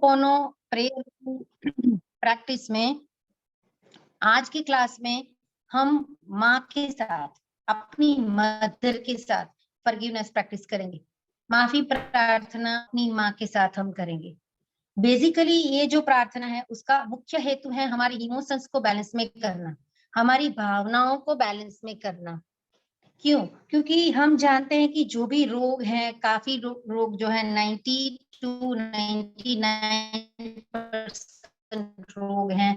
पोनो prayer practice में आज की क्लास में हम माँ के साथ, अपनी मदर के साथ फॉरगिवनेस प्रैक्टिस करेंगे। माफी प्रार्थना अपनी माँ के साथ हम करेंगे। बेसिकली ये जो प्रार्थना है उसका मुख्य हेतु है हमारी इमोशंस को बैलेंस में करना, हमारी भावनाओं को बैलेंस में करना। क्यों? क्योंकि हम जानते हैं कि जो भी रोग हैं, काफी रोग जो है 90 to 99% रोग हैं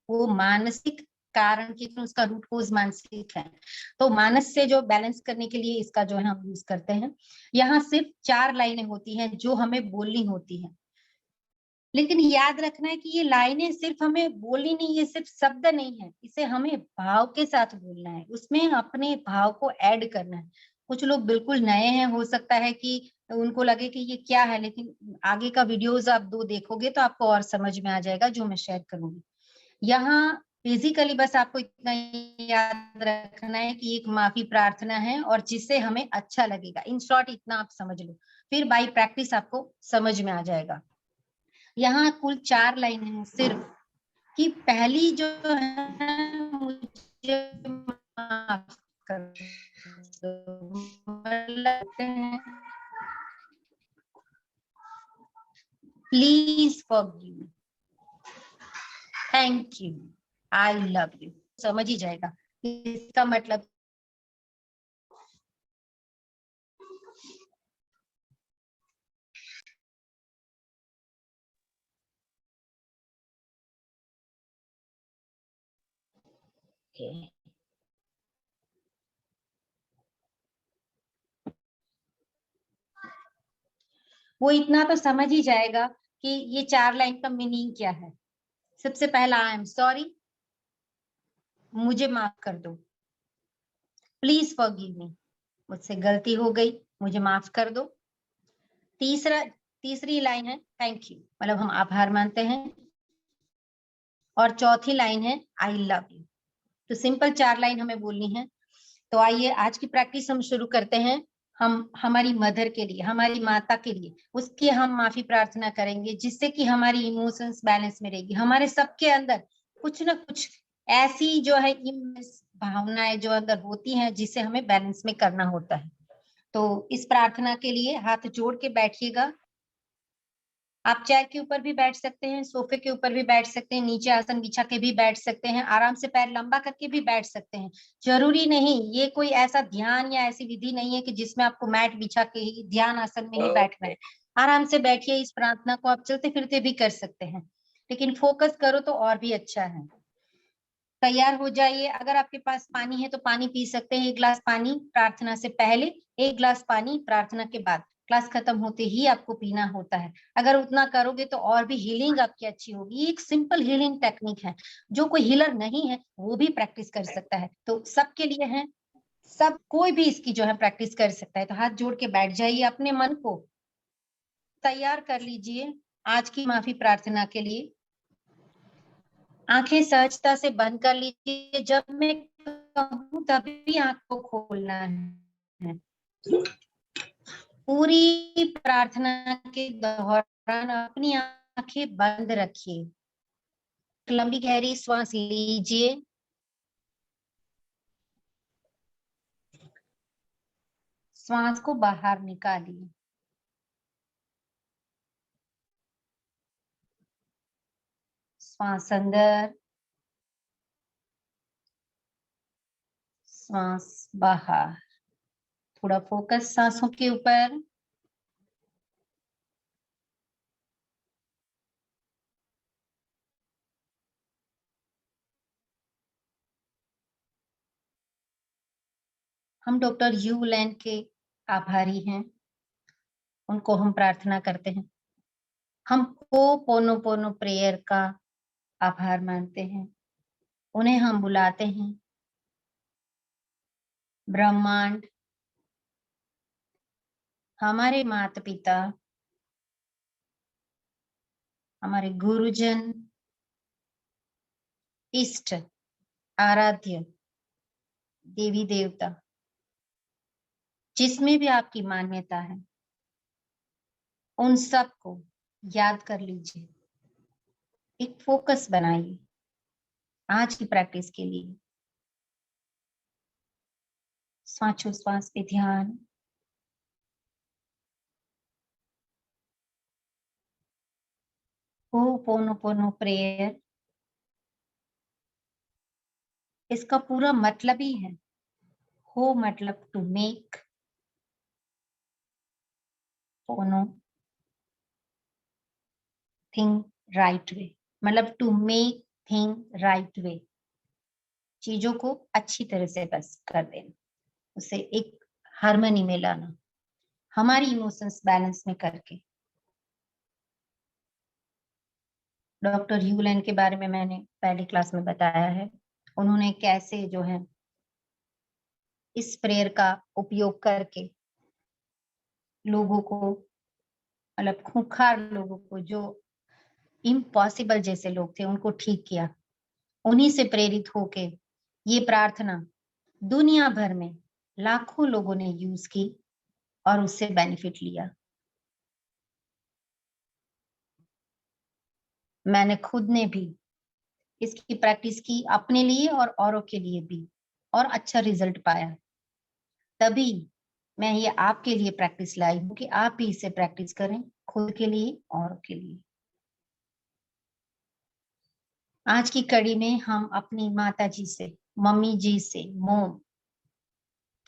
वो मानसिक कारण के, उसका रूट कोज मानसिक है। तो मानस से जो बैलेंस करने के लिए इसका जो है हम यूज करते हैं। यहाँ सिर्फ 4 लाइनें होती हैं जो हमें बोलनी होती हैं, लेकिन याद रखना है कि ये लाइनें सिर्फ हमें बोलनी नहीं, ये सिर्फ शब्द नहीं है, इसे हमें भाव के साथ बोलना है, उसमें अपने भाव को ऐड करना है। कुछ लोग बिल्कुल नए हैं, हो सकता है कि उनको लगे कि ये क्या है, लेकिन आगे का वीडियोस आप 2 देखोगे तो आपको और समझ में आ जाएगा जो मैं शेयर करूंगी। यहाँ बेसिकली बस आपको इतना याद रखना है कि एक माफी प्रार्थना है और जिससे हमें अच्छा लगेगा। इन शॉर्ट इतना आप समझ लो, फिर बाय प्रैक्टिस आपको समझ में आ जाएगा। यहाँ कुल 4 लाइनें हैं सिर्फ, कि पहली जो है मुझे माफ कर दो, please forgive me, thank you, I love you. समझ ही जाएगा इसका मतलब। वो इतना तो समझ ही जाएगा कि ये 4 लाइन का मीनिंग क्या है। सबसे पहला, आई एम सॉरी, मुझे माफ कर दो, प्लीज फॉरगिव मी, मुझसे गलती हो गई, मुझे माफ कर दो। तीसरी लाइन है थैंक यू, मतलब हम आभार मानते हैं। और चौथी लाइन है आई लव यू। तो सिंपल 4 लाइन हमें बोलनी है। तो आइए आज की प्रैक्टिस हम शुरू करते हैं। हम हमारी मदर के लिए, हमारी माता के लिए, उसकी हम माफी प्रार्थना करेंगे जिससे कि हमारी इमोशंस बैलेंस में रहेगी। हमारे सबके अंदर कुछ ना कुछ ऐसी जो है भावनाएं जो अंदर होती हैं जिसे हमें बैलेंस में करना होता है। तो इस प्रार्थना के लिए हाथ जोड़ के बैठिएगा। आप चेयर के ऊपर भी बैठ सकते हैं, सोफे के ऊपर भी बैठ सकते हैं, नीचे आसन बिछा के भी बैठ सकते हैं, आराम से पैर लंबा करके भी बैठ सकते हैं। जरूरी नहीं, ये कोई ऐसा ध्यान या ऐसी विधि नहीं है कि जिसमें आपको मैट बिछा के ही ध्यान आसन में ही बैठना है। आराम से बैठिए, इस प्रार्थना को आप चलते फिरते भी कर सकते हैं, लेकिन फोकस करो तो और भी अच्छा है। तैयार हो जाइए। अगर आपके पास पानी है तो पानी पी सकते हैं, 1 गिलास पानी प्रार्थना से पहले, 1 गिलास पानी प्रार्थना के बाद। क्लास खत्म होते ही आपको पीना होता है। अगर उतना करोगे तो और भी हीलिंग आपकी अच्छी होगी। ये एक सिंपल हीलिंग टेक्निक है, जो कोई हीलर नहीं है वो भी प्रैक्टिस कर सकता है। तो सबके लिए है, सब कोई भी इसकी जो है प्रैक्टिस कर सकता है। तो हाथ जोड़ के बैठ जाइए, अपने मन को तैयार कर लीजिए आज की माफी प्रार्थना के लिए। आंखें सहजता से बंद कर लीजिए, जब मैं कहूं तभी आंख को खोलना है। पूरी प्रार्थना के दौरान अपनी आंखें बंद रखिए। लंबी गहरी श्वास लीजिए, श्वास को बाहर निकालिए। श्वास अंदर, श्वास बाहर। थोड़ा फोकस सांसों के ऊपर। हम डॉक्टर यू लैंड के आभारी हैं, उनको हम प्रार्थना करते हैं। हम पोनो प्रेयर का आभार मानते हैं, उन्हें हम बुलाते हैं। ब्रह्मांड, हमारे माता पिता, हमारे गुरुजन, इष्ट, आराध्य, देवी देवता, जिसमें भी आपकी मान्यता है, उन सबको याद कर लीजिए, एक फोकस बनाइए आज की प्रैक्टिस के लिए। श्वासोच्छ्वास पे ध्यान, होपोनोपोनो प्रेयर, इसका पूरा मतलब ही है, हो मतलब टू मेक, पोनो थिंग राइट वे, मतलब to make thing right way, चीजों को अच्छी तरह से बस कर देना, उसे एक हार्मनी में लाना, हमारी इमोशंस बैलेंस में करके। डॉक्टर ह्यूलन के बारे में मैंने पहली क्लास में बताया है, उन्होंने कैसे जो है इस प्रेयर का उपयोग करके लोगों को, मतलब खूंखार लोगों को, जो इम्पॉसिबल जैसे लोग थे, उनको ठीक किया। उन्हीं से प्रेरित होके ये प्रार्थना दुनिया भर में लाखों लोगों ने यूज की और उससे बेनिफिट लिया। मैंने खुद ने भी इसकी प्रैक्टिस की अपने लिए और औरों के लिए भी, और अच्छा रिजल्ट पाया। तभी मैं ये आपके लिए प्रैक्टिस लाई हूँ कि आप भी इसे प्रैक्टिस करें, खुद के लिए औरों के लिए। आज की कड़ी में हम अपनी माता जी से, मम्मी जी से, मोम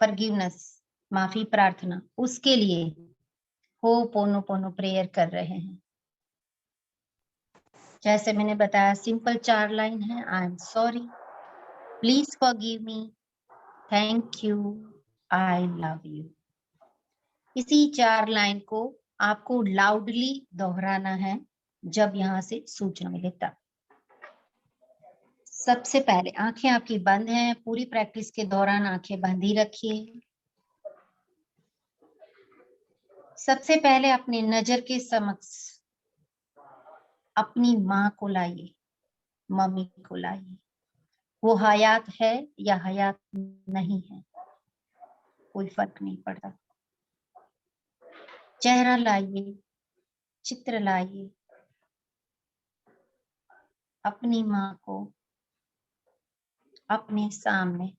फॉरगिवनेस, माफी प्रार्थना, उसके लिए हो पोनो पोनो प्रेयर कर रहे हैं। जैसे मैंने बताया, सिंपल 4 लाइन है। आई am sorry, please forgive me, thank you, I love you. इसी 4 लाइन को आपको लाउडली दोहराना है जब यहाँ से सूचना मिले तब। सबसे पहले आंखें आपकी बंद हैं, पूरी प्रैक्टिस के दौरान आंखें बंद ही रखिए। सबसे पहले अपनी नजर के समक्ष अपनी माँ को लाइए, मम्मी को लाइए। वो हयात है या हयात नहीं है, कोई फर्क नहीं पड़ता। चेहरा लाइए, चित्र लाइए, अपनी माँ को अपने सामने,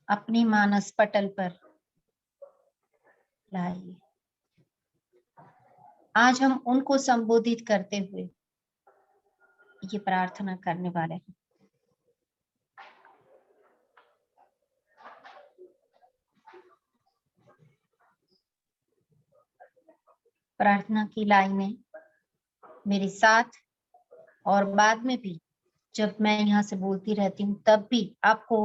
अपनी मानस पटल पर लाइए। आज हम उनको संबोधित करते हुए ये प्रार्थना करने वाले हैं। प्रार्थना की लाइनें मेरे साथ, और बाद में भी जब मैं यहाँ से बोलती रहती हूँ तब भी आपको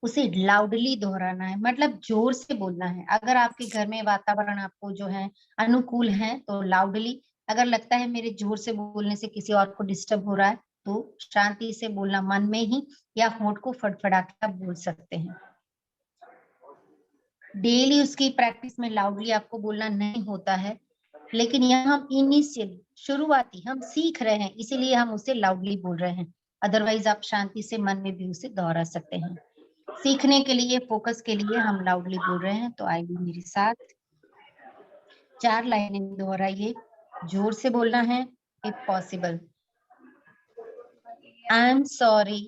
उसे लाउडली दोहराना है, मतलब जोर से बोलना है। अगर आपके घर में वातावरण आपको जो है अनुकूल है तो लाउडली, अगर लगता है मेरे जोर से बोलने से किसी और को डिस्टर्ब हो रहा है तो शांति से बोलना, मन में ही या होंठ को फड़फड़ा के आप बोल सकते हैं। डेली उसकी प्रैक्टिस में लाउडली आपको बोलना नहीं होता है, लेकिन यहाँ हम इनिशियली, शुरुआती हम सीख रहे हैं, इसीलिए हम उसे लाउडली बोल रहे हैं। अदरवाइज आप शांति से मन में भी उसे दोहरा सकते हैं। सीखने के लिए, फोकस के लिए हम लाउडली बोल रहे हैं। तो आइए मेरे साथ 4 लाइनें दोहराइए, जोर से बोलना है if possible. I am sorry,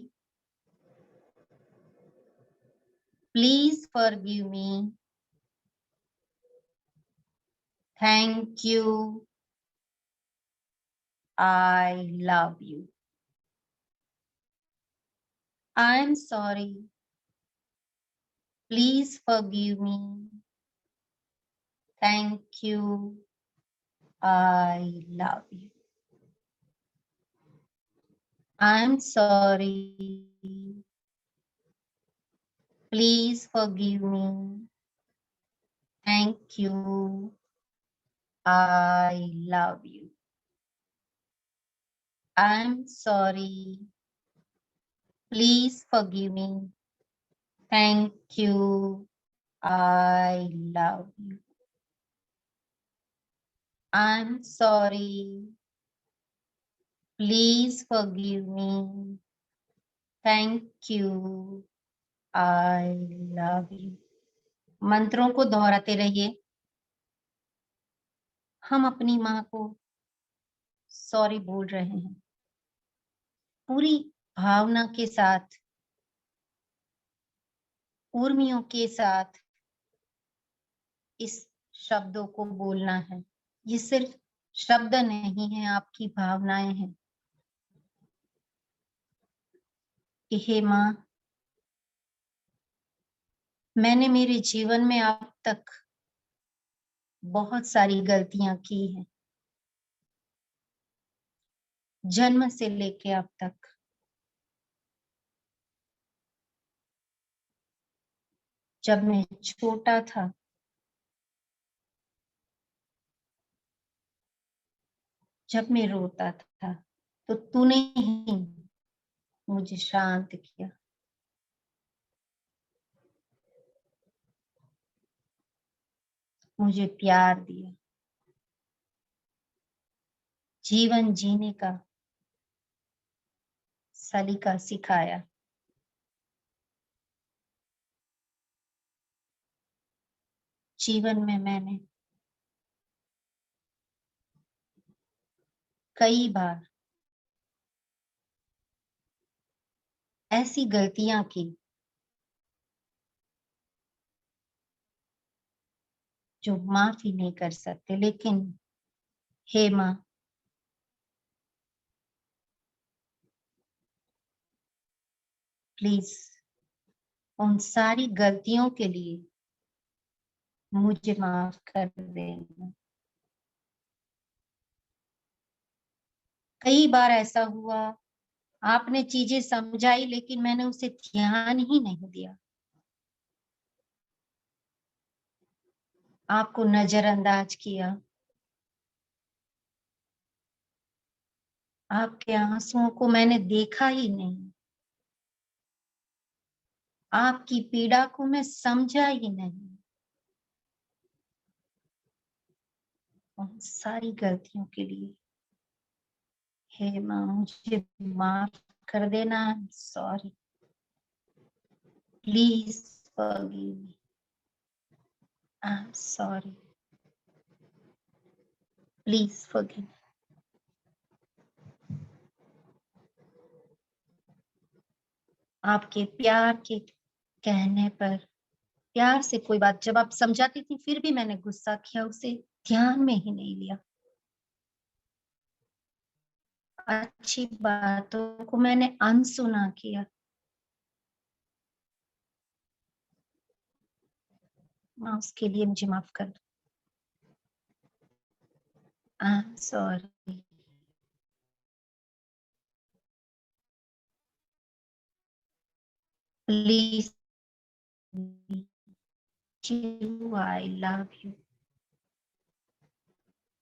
please forgive me, thank you, I love you. I am sorry, please forgive me, thank you, I love you. I'm sorry. Please forgive me. Thank you. I love you. I'm sorry. Please forgive me. Thank you. I love you. I'm sorry. Please forgive me. Thank you. I love you. मंत्रों को दोहराते रहिए। हम अपनी माँ को sorry बोल रहे हैं पूरी भावना के साथ, उर्मियों के साथ इस शब्दों को बोलना है। ये सिर्फ शब्द नहीं है, आपकी भावनाएं हैं कि हे माँ, मैंने मेरे जीवन में अब तक बहुत सारी गलतियां की हैं, जन्म से लेके अब तक। जब मैं छोटा था, जब मैं रोता था, तो तूने ही मुझे शांत किया। मुझे प्यार दिया, जीवन जीने का सलीका सिखाया। जीवन में मैंने कई बार ऐसी गलतियां की जो माफी नहीं कर सकते, लेकिन हे माँ, प्लीज उन सारी गलतियों के लिए मुझे माफ कर देना। कई बार ऐसा हुआ, आपने चीजें समझाई लेकिन मैंने उसे ध्यान ही नहीं दिया, आपको नजरअंदाज किया, आपके आंसुओं को मैंने देखा ही नहीं, आपकी पीड़ा को मैं समझा ही नहीं। उन सारी गलतियों के लिए हे माँ, मुझे माफ कर देना। Sorry, please forgive me, I am sorry, please forgive. आपके प्यार के कहने पर, प्यार से कोई बात जब आप समझाती थी फिर भी मैंने गुस्सा किया, उसे ध्यान में ही नहीं लिया। अच्छी बातों को मैंने अनसुना किया। माँ, उसके लिए मुझे माफ कर दो। आई am sorry, please you, I love you,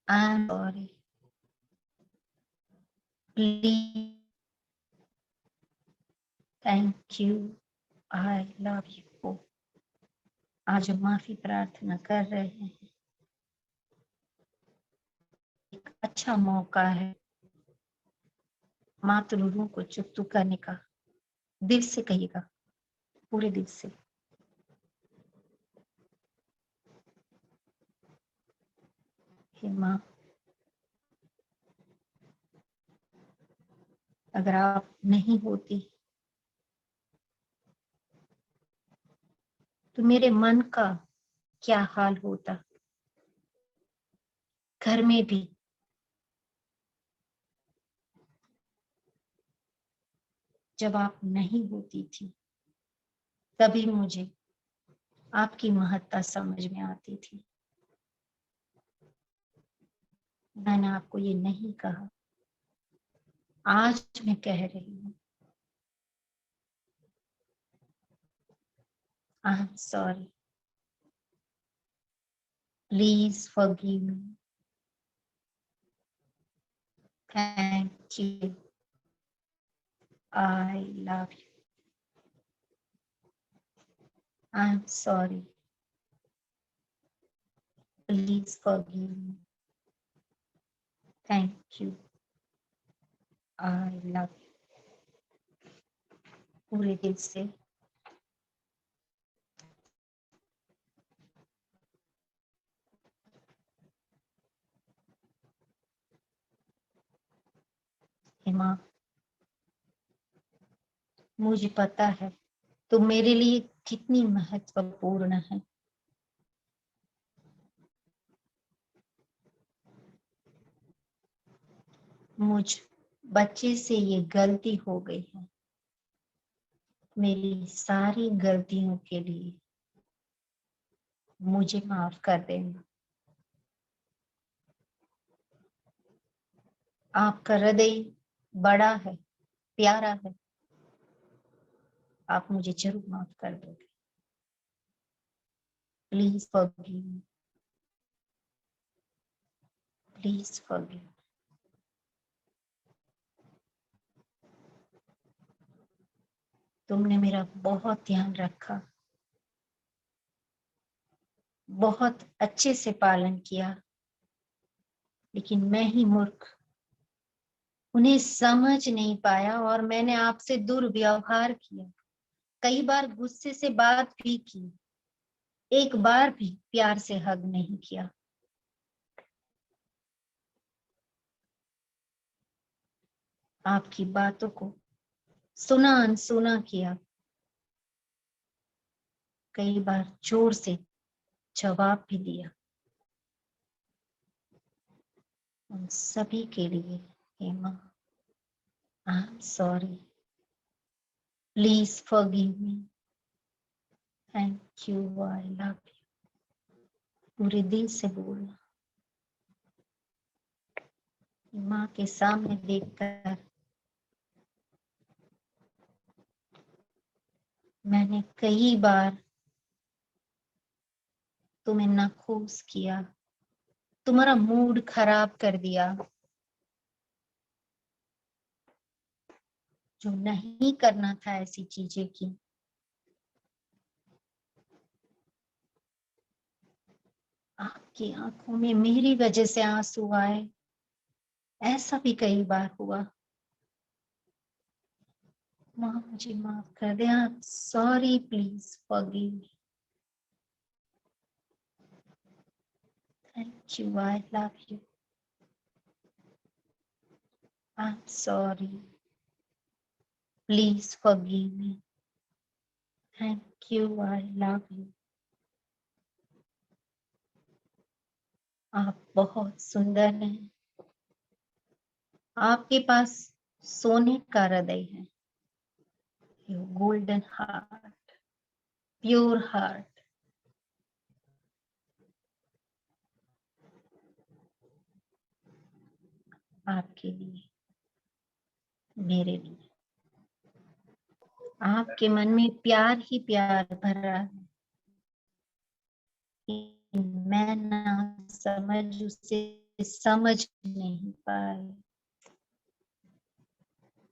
I'm sorry, please, thank you, I love you। आज हम माफी प्रार्थना कर रहे हैं। एक अच्छा मौका है मातृ ऋण को चुकता करने का। दिल से कहिएगा, पूरे दिल से। हे माँ, अगर आप नहीं होती तो मेरे मन का क्या हाल होता। घर में भी जब आप नहीं होती थी तभी मुझे आपकी महत्ता समझ में आती थी। मैंने आपको ये नहीं कहा, आज मैं कह रही हूँ, आई am sorry, please forgive me, thank you, I love you, I am sorry, please forgive me, thank you, I love you. पूरे दिल से हे माँ, मुझे पता है तुम मेरे लिए कितनी महत्वपूर्ण है। मुझ बच्चे से ये गलती हो गई है। मेरी सारी गलतियों के लिए मुझे माफ कर देना। आपका हृदय बड़ा है, प्यारा है। आप मुझे जरूर माफ कर दोगे। Please forgive me, please forgive. तुमने मेरा बहुत ध्यान रखा, बहुत अच्छे से पालन किया, लेकिन मैं ही मूर्ख उन्हें समझ नहीं पाया और मैंने आपसे दुर्व्यवहार किया। कई बार गुस्से से बात भी की, एक बार भी प्यार से हग नहीं किया। आपकी बातों को सुना अनसुना किया, कई बार जोर से जवाब भी दिया। उन सभी के लिए हे माँ, आई am sorry, please forgive me, thank you, I love you. पूरे दिल से बोलना। माँ के सामने देखकर मैंने कई बार तुम्हें नाखुश किया, तुम्हारा मूड खराब कर दिया, जो नहीं करना था ऐसी चीजें की। आपकी आंखों में मेरी वजह से आंसू आए, ऐसा भी कई बार हुआ। माँ मुझे माफ कर दे। Sorry, please forgive me, thank you, I love you, I am sorry, please forgive me, thank you, I love you. आप बहुत सुंदर हैं। आपके पास सोने का हृदय है, गोल्डन हार्ट, प्योर हार्ट। आपके लिए, मेरे लिए, आपके मन में प्यार ही प्यार भरा है। मैं ना समझ उसे समझ नहीं पाई।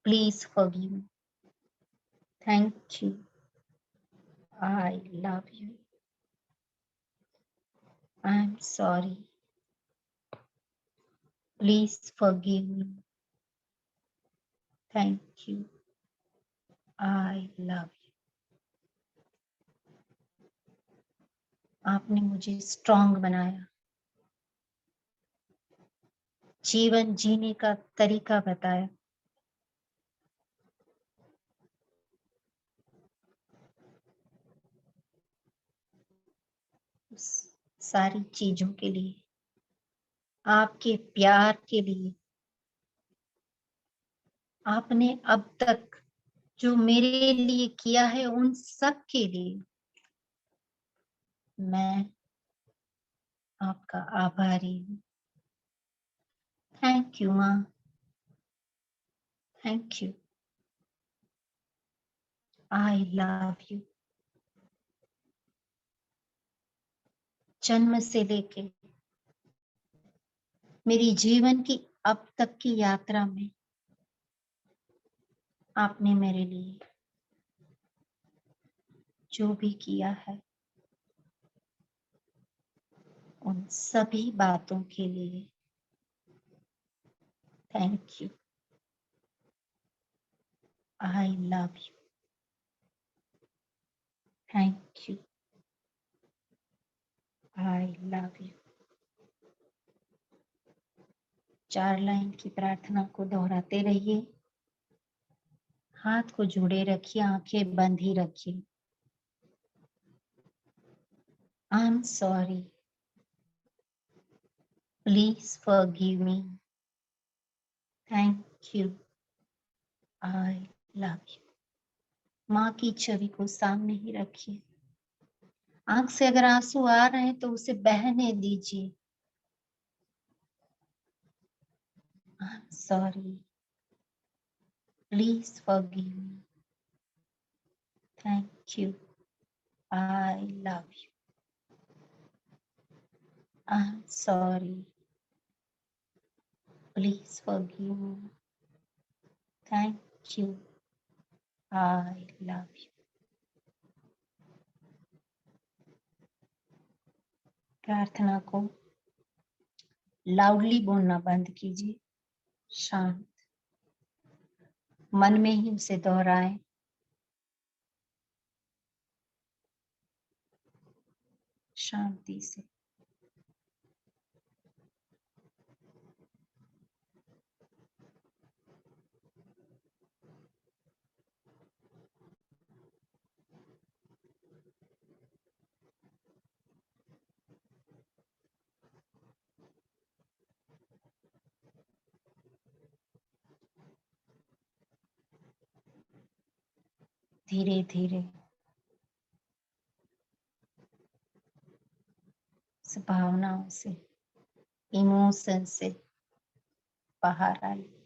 Please forgive me, thank you, I love you, I am sorry, please forgive me, thank you, I love you. आपने मुझे स्ट्रांग बनाया, जीवन जीने का तरीका बताया। उस सारी चीजों के लिए, आपके प्यार के लिए, आपने अब तक जो मेरे लिए किया है उन सब के लिए मैं आपका आभारी हूँ। थैंक यू माँ, thank you, I love you. जन्म से लेके मेरी जीवन की अब तक की यात्रा में आपने मेरे लिए जो भी किया है उन सभी बातों के लिए thank you, I love you, thank you, I love you. 4 line की प्रार्थना को दोहराते रहिए। हाथ को जोड़े रखिए, आंखें बंद ही रखिए। आई am sorry, please forgive me, thank you, I love you. माँ की छवि को सामने ही रखिए। आंख से अगर आंसू आ रहे हैं तो उसे बहने दीजिए। आई am sorry, please forgive me, thank you, I love you. I am sorry, please forgive me, thank you, I love you. प्रार्थना को लाउडली बोलना बंद कीजिए, शांत मन में ही उसे दोहराएं। शांति से। धीरे धीरे भावनाओं से, इमोशन से बाहर आइए।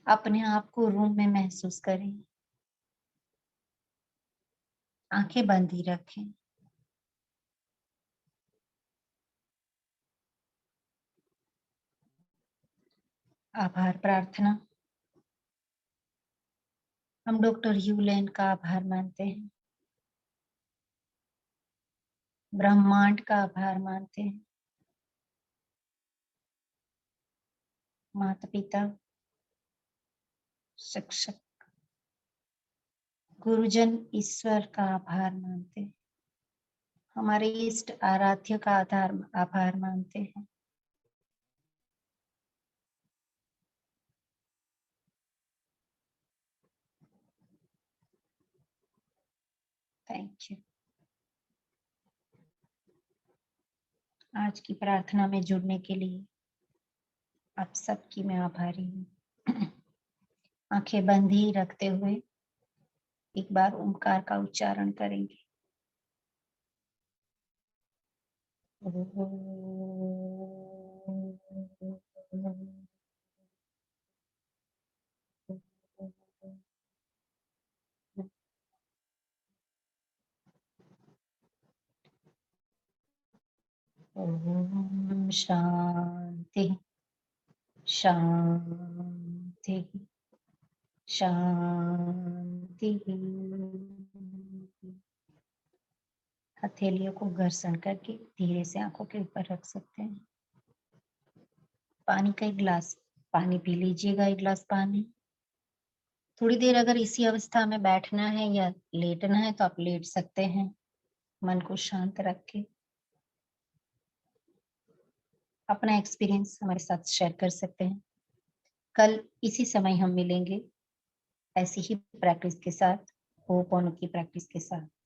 अपने आप को रूम में महसूस करें, आंखें बंद ही रखें। आभार प्रार्थना। हम डॉक्टर ह्यूलेन का आभार मानते हैं, ब्रह्मांड का आभार मानते हैं, माता पिता, शिक्षक, गुरुजन, ईश्वर का आभार मानते हैं, हमारे इष्ट आराध्य का आभार मानते हैं। Thank you. आज की प्रार्थना में जुड़ने के लिए आप सबकी मैं आभारी हूँ। आंखें बंद ही रखते हुए एक बार ओंकार का उच्चारण करेंगे। ओम शांति शांति शांति। हथेलियों को घर्षण करके धीरे से आंखों के ऊपर रख सकते हैं। पानी का एक गिलास पानी पी लीजिएगा, एक गिलास पानी। थोड़ी देर अगर इसी अवस्था में बैठना है या लेटना है तो आप लेट सकते हैं, मन को शांत रख के। अपना एक्सपीरियंस हमारे साथ शेयर कर सकते हैं। कल इसी समय हम मिलेंगे ऐसी ही प्रैक्टिस के साथ, होपोनो की प्रैक्टिस के साथ।